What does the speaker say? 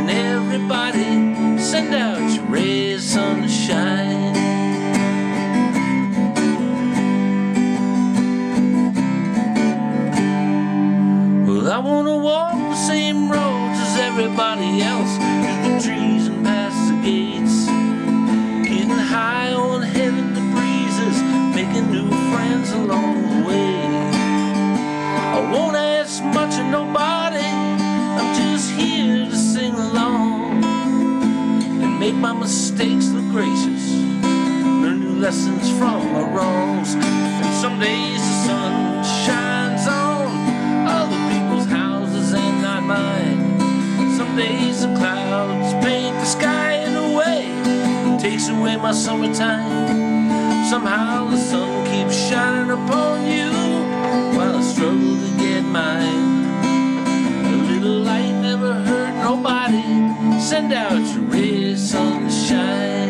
and everybody send out your rays of sunshine. Well, I wanna walk the same roads as everybody else, through the trees and past the gates, getting high on heavenly breezes, making new friends along the way. I won't ask much of nobody, I'm just here to sing along and make my mistakes look gracious, learn new lessons from my wrongs. And some days the sun shines on other people's houses and not mine. Some days the clouds paint the sky in a way that takes away my summertime. Somehow the sun keeps shining upon you while I struggle to get mine. A little light never hurt nobody, send out your rays of sunshine.